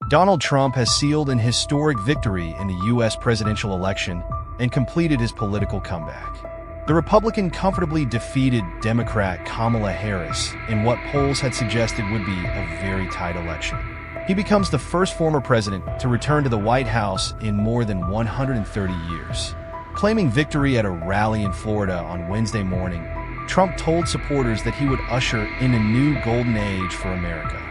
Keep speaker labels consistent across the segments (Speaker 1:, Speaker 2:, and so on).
Speaker 1: Donald Trump has sealed an historic victory in the U.S. presidential election and completed his political comeback. The Republican comfortably defeated Democrat Kamala Harris in what polls had suggested would be a very tight election. He becomes the first former president to return to the White House in more than 130 years. Claiming victory at a rally in Florida on Wednesday morning, Trump told supporters that he would usher in a new golden age for America.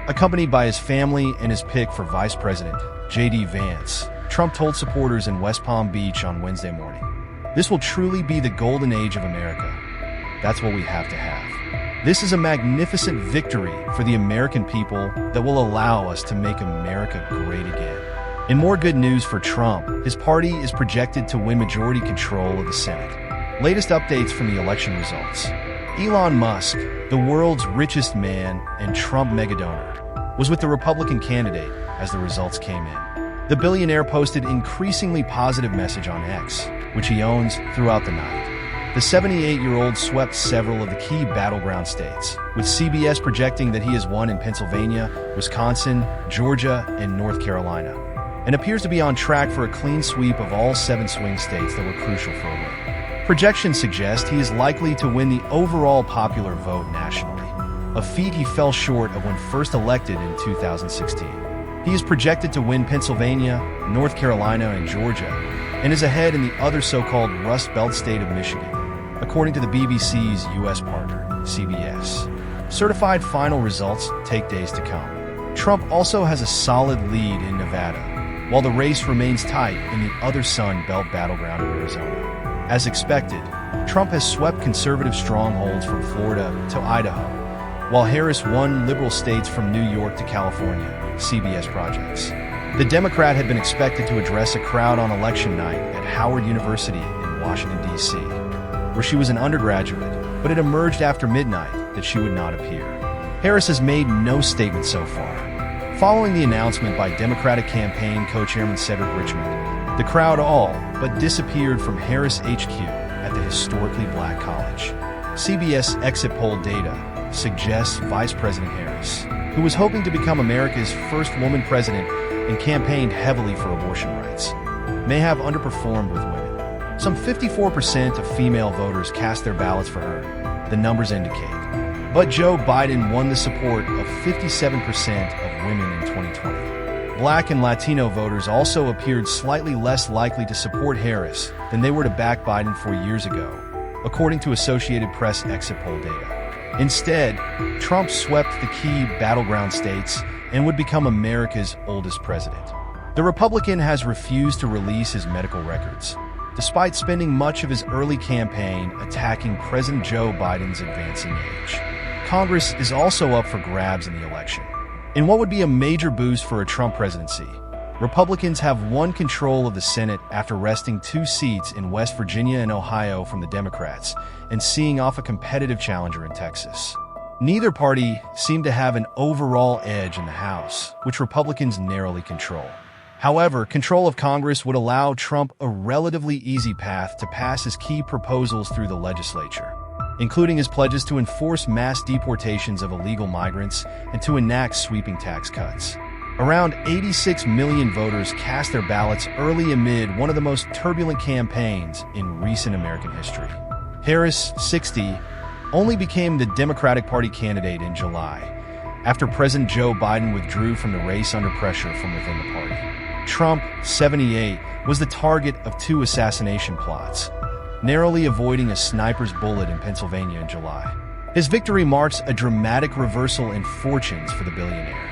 Speaker 1: Accompanied by his family and his pick for vice president, J.D. Vance, Trump told supporters in West Palm Beach on Wednesday morning, "This will truly be the golden age of America. That's what we have to have. This is a magnificent victory for the American people that will allow us to make America great again." In more good news for Trump, his party is projected to win majority control of the Senate. Latest updates from the election results. Elon Musk, the world's richest man and Trump megadonor, was with the Republican candidate as the results came in. The billionaire posted increasingly positive message on X, which he owns, throughout the night. The 78-year-old swept several of the key battleground states, with CBS projecting that he has won in Pennsylvania, Wisconsin, Georgia, and North Carolina, and appears to be on track for a clean sweep of all 7 swing states that were crucial for a win. Projections suggest he is likely to win the overall popular vote nationally, a feat he fell short of when first elected in 2016. He is projected to win Pennsylvania, North Carolina, and Georgia, and is ahead in the other so-called Rust Belt state of Michigan, according to the BBC's U.S. partner, CBS. Certified final results take days to come. Trump also has a solid lead in Nevada, while the race remains tight in the other Sun Belt battleground of Arizona. As expected, Trump has swept conservative strongholds from Florida to Idaho, while Harris won liberal states from New York to California, CBS projects. The Democrat had been expected to address a crowd on election night at Howard University in Washington, D.C., where she was an undergraduate, but it emerged after midnight that she would not appear. Harris has made no statement so far. Following the announcement by Democratic campaign co-chairman Cedric Richmond, the crowd all but disappeared from Harris HQ at the historically black college. CBS exit poll data suggests Vice President Harris, who was hoping to become America's first woman president and campaigned heavily for abortion rights, may have underperformed with women. Some 54% of female voters cast their ballots for her, the numbers indicate. But Joe Biden won the support of 57% of women in 2020. Black and Latino voters also appeared slightly less likely to support Harris than they were to back Biden 4 years ago, according to Associated Press exit poll data. Instead, Trump swept the key battleground states and would become America's oldest president. The Republican has refused to release his medical records, despite spending much of his early campaign attacking President Joe Biden's advancing age. Congress is also up for grabs in the election. In what would be a major boost for a Trump presidency, Republicans have won control of the Senate after wresting 2 seats in West Virginia and Ohio from the Democrats and seeing off a competitive challenger in Texas. Neither party seemed to have an overall edge in the House, which Republicans narrowly control. However, control of Congress would allow Trump a relatively easy path to pass his key proposals through the legislature, including his pledges to enforce mass deportations of illegal migrants and to enact sweeping tax cuts. Around 86 million voters cast their ballots early amid one of the most turbulent campaigns in recent American history. Harris, 60, only became the Democratic Party candidate in July, after President Joe Biden withdrew from the race under pressure from within the party. Trump, 78, was the target of 2 assassination plots, narrowly avoiding a sniper's bullet in Pennsylvania in July. His victory marks a dramatic reversal in fortunes for the billionaire.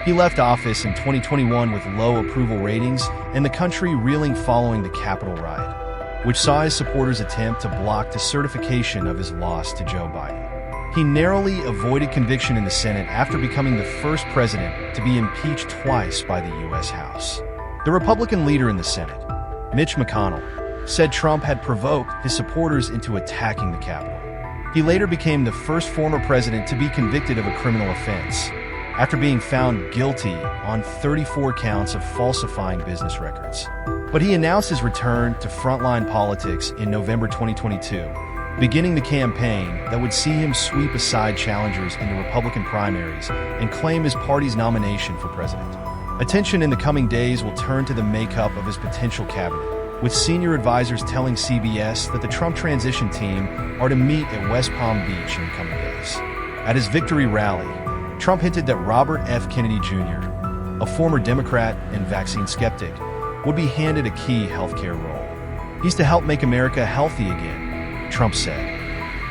Speaker 1: He left office in 2021 with low approval ratings and the country reeling following the Capitol riot, which saw his supporters attempt to block the certification of his loss to Joe Biden. He narrowly avoided conviction in the Senate after becoming the first president to be impeached twice by the U.S. House. The Republican leader in the Senate, Mitch McConnell, said Trump had provoked his supporters into attacking the Capitol. He later became the first former president to be convicted of a criminal offense, after being found guilty on 34 counts of falsifying business records. But he announced his return to frontline politics in November 2022, beginning the campaign that would see him sweep aside challengers in the Republican primaries and claim his party's nomination for president. Attention in the coming days will turn to the makeup of his potential cabinet, with senior advisors telling CBS that the Trump transition team are to meet at West Palm Beach in the coming days. At his victory rally, Trump hinted that Robert F. Kennedy Jr., a former Democrat and vaccine skeptic, would be handed a key healthcare role. He's to help make America healthy again, Trump said.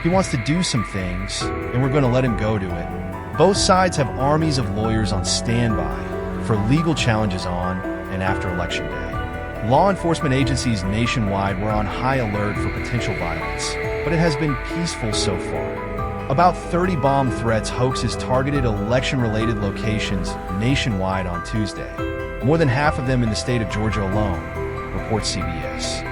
Speaker 1: He wants to do some things, and we're going to let him go to it. Both sides have armies of lawyers on standby for legal challenges on and after Election Day. Law enforcement agencies nationwide were on high alert for potential violence, but it has been peaceful so far. About 30 bomb threats hoaxes targeted election-related locations nationwide on Tuesday, more than half of them in the state of Georgia alone, reports CBS.